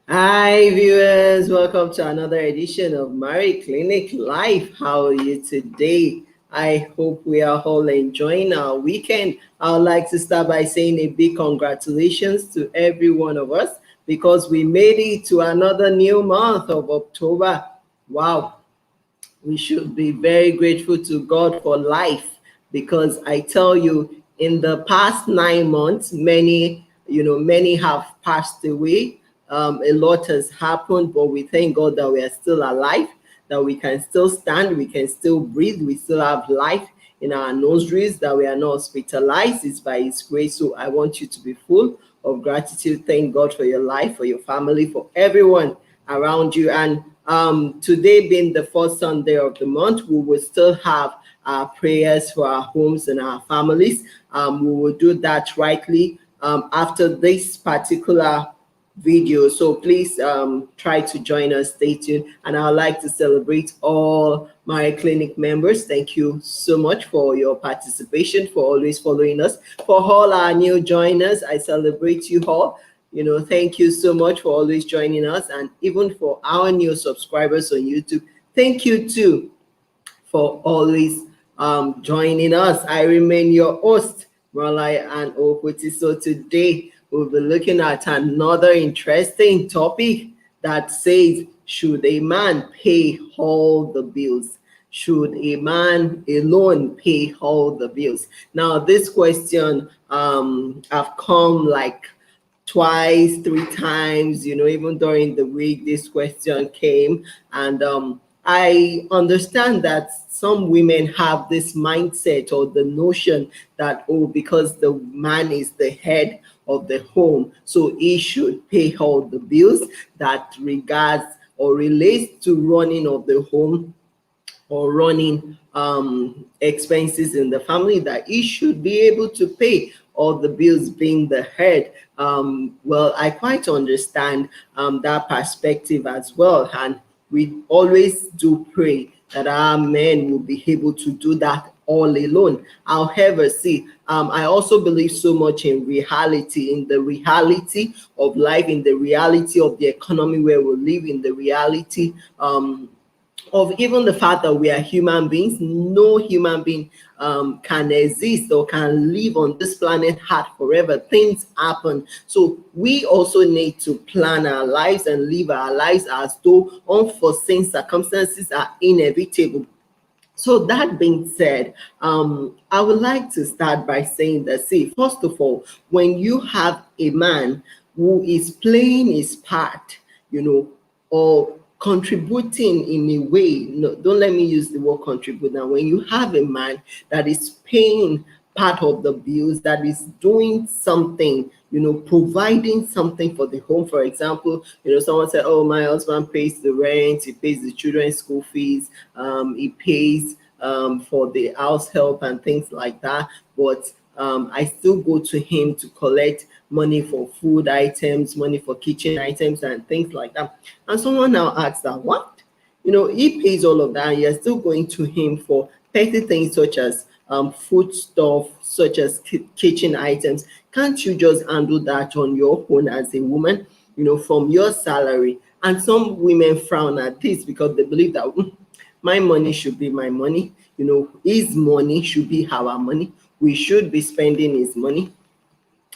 Hi, viewers. Welcome to another edition of Mary Clinic Live. How are you today? I hope we are all enjoying our weekend. I would like to start by saying a big congratulations to every one of us because we made it to another new month of October. Wow, we should be very grateful to God for life because I tell you, in the past 9 months, many have passed away. A lot has happened, but we thank God that we are still alive, that we can still stand, we can still breathe, we still have life in our nostrils, that we are not hospitalized. It's by His grace. So I want you to be full of gratitude. Thank God for your life, for your family, for everyone around you. And today being the first Sunday of the month, we will still have our prayers for our homes and our families. We will do that rightly after this particular video. So please try to join us, stay tuned. And I would like to celebrate all my clinic members. Thank you so much for your participation, for always following us. For all our new joiners, I celebrate you all. Thank you so much for always joining us. And even for our new subscribers on YouTube, thank you too for always joining us. I remain your host, Marlai and Okwiti. So today we'll be looking at another interesting topic that says, should a man pay all the bills? Should a man alone pay all the bills? Now, this question have come like twice, three times, even during the week, this question came. And I understand that some women have this mindset or the notion that, oh, because the man is the head of the home, so he should pay all the bills that regards or relates to running of the home or running expenses in the family, that he should be able to pay all the bills being the head. Well, I quite understand that perspective as well. And we always do pray that our men will be able to do that all alone. However, see, I also believe so much in reality, in the reality of life, in the reality of the economy where we live, in the reality of even the fact that we are human beings. No human being can exist or can live on this planet Earth forever. Things happen. So we also need to plan our lives and live our lives as though unforeseen circumstances are inevitable. So that being said, I would like to start by saying that, see, first of all, when you have a man who is playing his part, or contributing in a way, no, don't let me use the word contribute now. When you have a man that is paying part of the bills, that is doing something, providing something for the home. For example, someone said, oh, my husband pays the rent, he pays the children's school fees, he pays for the house help and things like that. But I still go to him to collect money for food items, money for kitchen items and things like that. And someone now asks that, what? He pays all of that and you're still going to him for petty things such as food stuff, such as kitchen items. Can't you just handle that on your own as a woman, from your salary? And some women frown at this because they believe that my money should be my money, his money should be our money. We should be spending his money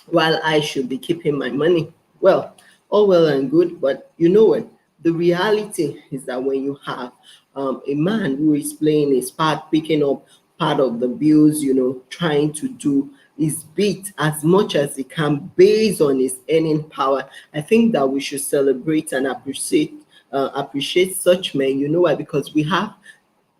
while I should be keeping my money. Well, all well and good, but you know what? The reality is that when you have a man who is playing his part, picking up part of the bills, trying to do his bit as much as he can based on his earning power, I think that we should celebrate and appreciate such men. You know why? Because we have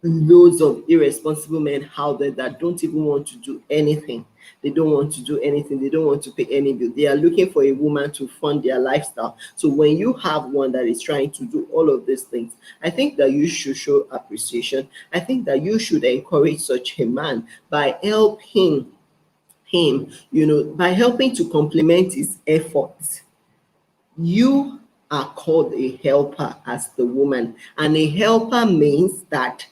loads of irresponsible men out there that don't even want to do anything. They don't want to do anything. They don't want to pay any bill. They are looking for a woman to fund their lifestyle. So when you have one that is trying to do all of these things, I think that you should show appreciation. I think that you should encourage such a man by helping him, by helping to complement his efforts. You are called a helper as the woman, and a helper means that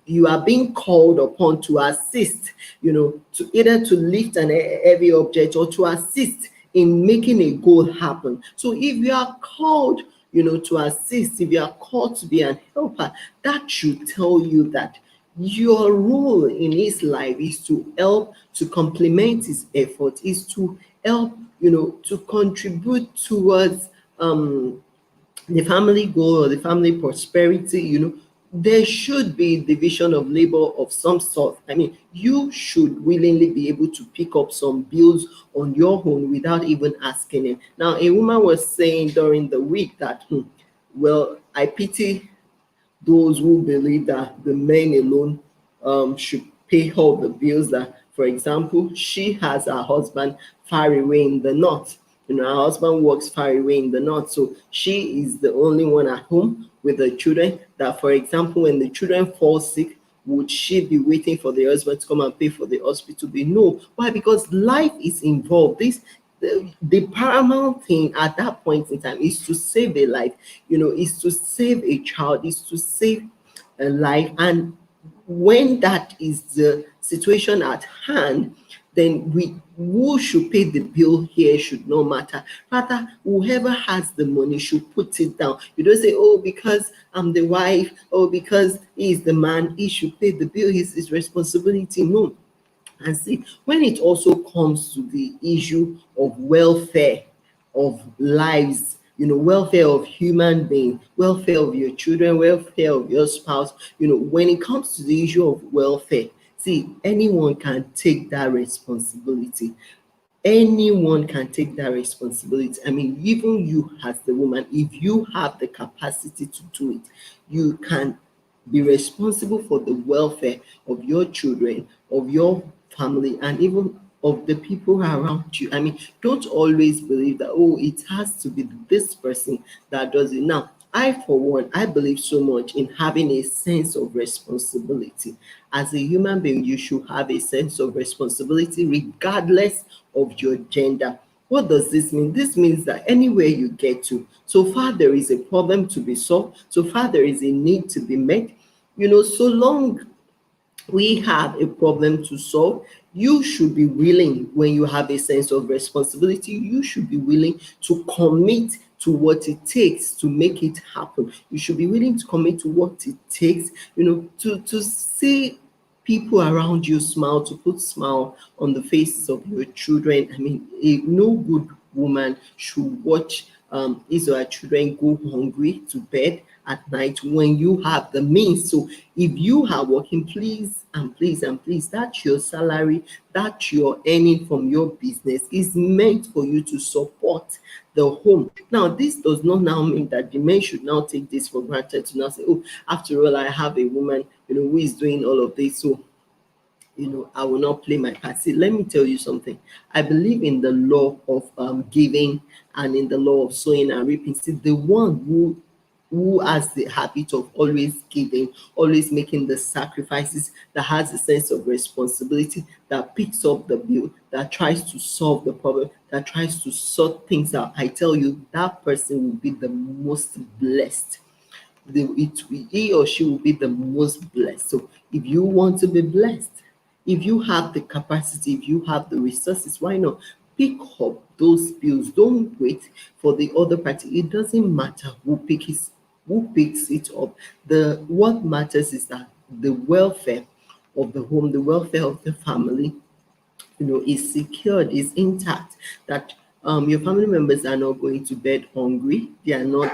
you are being called upon to assist, to either to lift an heavy object or to assist in making a goal happen. So if you are called, to assist, if you are called to be an helper, that should tell you that your role in his life is to help, to complement his effort, is to help, to contribute towards the family goal or the family prosperity. There should be division of labor of some sort. I mean, you should willingly be able to pick up some bills on your own without even asking him. Now, a woman was saying during the week that, well, I pity those who believe that the men alone should pay all the bills. That, for example, she has her husband far away in the north. Her husband works far away in the north, so she is the only one at home with the children. That, for example, when the children fall sick, would she be waiting for the husband to come and pay for the hospital bill? No. Why? Because life is involved. The paramount thing at that point in time is to save a life, is to save a child, is to save a life. And when that is the situation at hand, then who should pay the bill here should not matter. Rather, whoever has the money should put it down. You don't say, oh, because I'm the wife, or because he is the man, he should pay the bill, his responsibility. No. And see, when it also comes to the issue of welfare of lives, welfare of human beings, welfare of your children, welfare of your spouse, when it comes to the issue of welfare, see, anyone can take that responsibility. Anyone can take that responsibility. I mean, even you as the woman, if you have the capacity to do it, you can be responsible for the welfare of your children, of your family, and even of the people around you. I mean, don't always believe that, oh, it has to be this person that does it. Now, I, for one, I believe so much in having a sense of responsibility. As a human being, you should have a sense of responsibility regardless of your gender. What does this mean? This means that anywhere you get to, so far there is a problem to be solved, so far there is a need to be met, so long we have a problem to solve, you should be willing, when you have a sense of responsibility, you should be willing to commit to what it takes to make it happen. You should be willing to commit to what it takes, to see people around you smile, to put smile on the faces of your children. I mean, no good woman should watch his or her children go hungry to bed at night when you have the means. So if you are working, please and please and please, that your salary, that you're earning from your business is meant for you to support the home. Now, this does not now mean that the men should now take this for granted, to now say, oh, after all, I have a woman, who is doing all of this, so I will not play my part. See, let me tell you something. I believe in the law of giving and in the law of sowing and reaping. See, the one who has the habit of always giving, always making the sacrifices, that has a sense of responsibility, that picks up the bill, that tries to solve the problem, that tries to sort things out, I tell you, that person will be the most blessed. He or she will be the most blessed. So if you want to be blessed, if you have the capacity, if you have the resources, why not pick up those bills? Don't wait for the other party. It doesn't matter who picks it up. What matters is that the welfare of the home, the welfare of the family, is secured, is intact, that your family members are not going to bed hungry. They are not,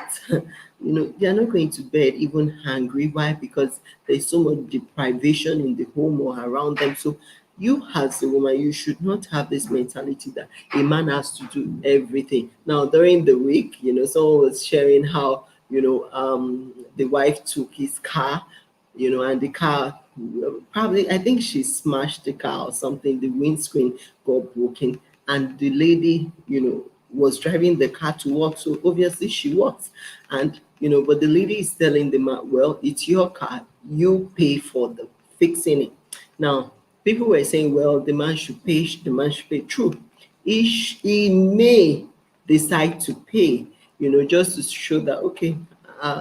they are not going to bed even hungry. Why? Because there's so much deprivation in the home or around them. So you as a woman, you should not have this mentality that a man has to do everything. Now, during the week, someone was sharing how, the wife took his car, and the car, probably, I think she smashed the car or something. The windscreen got broken, and the lady, was driving the car to work. So obviously she works, and but the lady is telling the man, well, it's your car, you pay for the fixing it. Now, people were saying, well, the man should pay. The man should pay. True, he may decide to pay, just to show that, okay,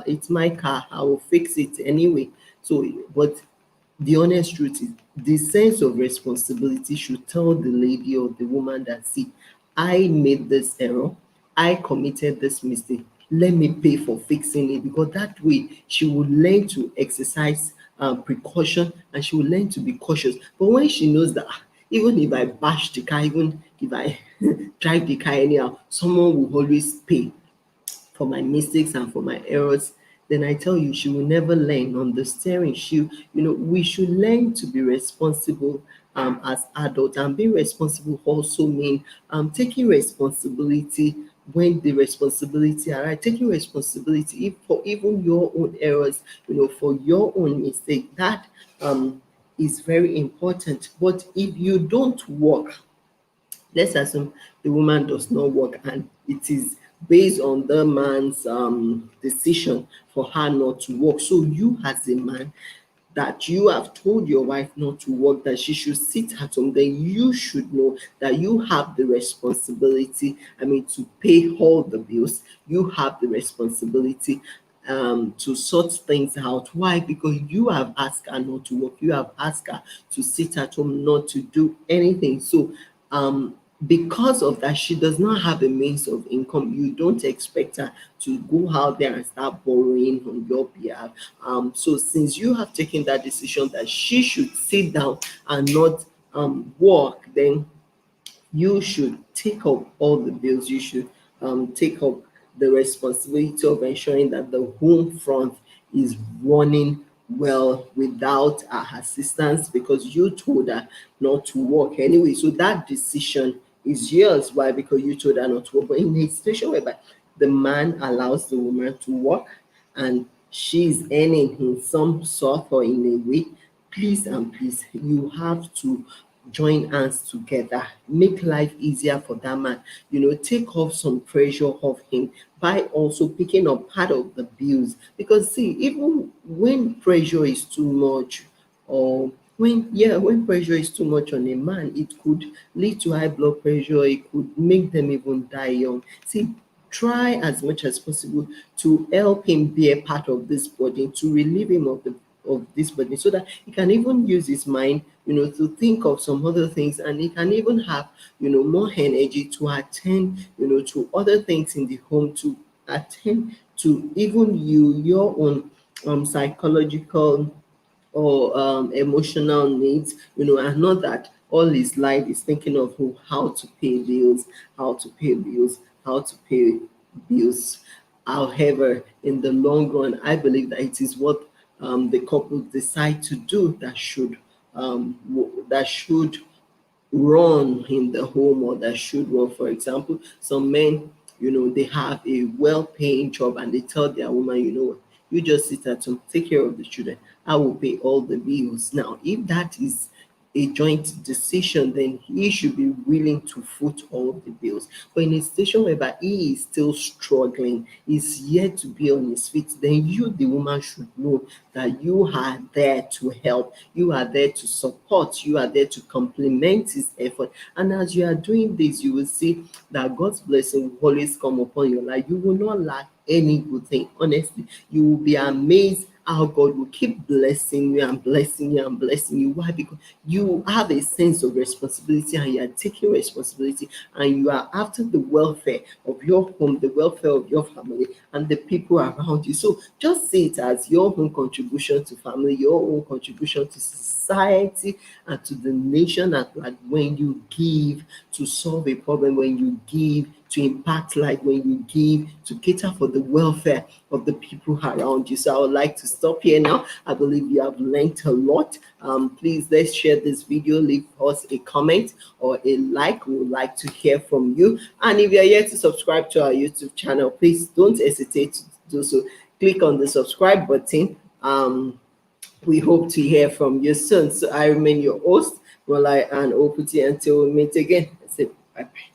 it's my car, I will fix it anyway. So, but the honest truth is, the sense of responsibility should tell the lady or the woman that, see, I made this error, I committed this mistake, let me pay for fixing it, because that way she will learn to exercise precaution, and she will learn to be cautious. But when she knows that even if I bash the car, even if I drive the car anyhow, someone will always pay for my mistakes and for my errors, then I tell you, she will never learn on the steering. We should learn to be responsible as adults, and being responsible also mean taking responsibility when the responsibility arrives, taking responsibility for even your own errors, for your own mistake. That is very important. But if you don't work, let's assume the woman does not work and it is based on the man's decision for her not to work. So you as a man, that you have told your wife not to work, that she should sit at home, then you should know that you have the responsibility, to pay all the bills. You have the responsibility to sort things out. Why? Because you have asked her not to work. You have asked her to sit at home, not to do anything. So because of that, she does not have a means of income. You don't expect her to go out there and start borrowing on your behalf. So since you have taken that decision that she should sit down and not work, then you should take up all the bills. You should take up the responsibility of ensuring that the home front is running well without her assistance, because you told her not to work anyway. So that decision is yours. Why? Because you told her not to work. But in a situation whereby the man allows the woman to work and she's earning in some sort or in a way, please and please, you have to join hands together, make life easier for that man. Take off some pressure off him by also picking up part of the bills. Because see, even when pressure is too much, or when pressure is too much on a man, it could lead to high blood pressure, it could make them even die young. See, try as much as possible to help him be a part of this body, to relieve him of this body, so that he can even use his mind, to think of some other things, and he can even have, more energy to attend, to other things in the home, to attend to even your own psychological or emotional needs, and not that all his life is thinking of how to pay bills, how to pay bills, how to pay bills. However, in the long run, I believe that it is what the couple decide to do that should run in the home, or that should run. For example, some men, they have a well-paying job and they tell their woman, what, you just sit at home, take care of the children. I will pay all the bills. Now, if that is a joint decision, then he should be willing to foot all the bills. But in a situation whereby he is still struggling, is yet to be on his feet, then you, the woman, should know that you are there to help, you are there to support, you are there to complement his effort. And as you are doing this, you will see that God's blessing will always come upon your life. You will not lack any good thing. Honestly, you will be amazed how God will keep blessing you and blessing you and blessing you. Why? Because you have a sense of responsibility, and you are taking responsibility, and you are after the welfare of your home, the welfare of your family, and the people around you. So just see it as your own contribution to family, your own contribution to society, and to the nation at large. When you give to solve a problem, when you give to impact life, when you give to cater for the welfare of the people around you. So I would like to stop here now. I believe you have learned a lot. Please, let's share this video, leave us a comment or a like. We would like to hear from you. And if you're yet to subscribe to our YouTube channel, please don't hesitate to do so. Click on the subscribe button. We hope to hear from you soon. So I remain your host, Rolai and Oputi. Until we meet again, I say bye bye.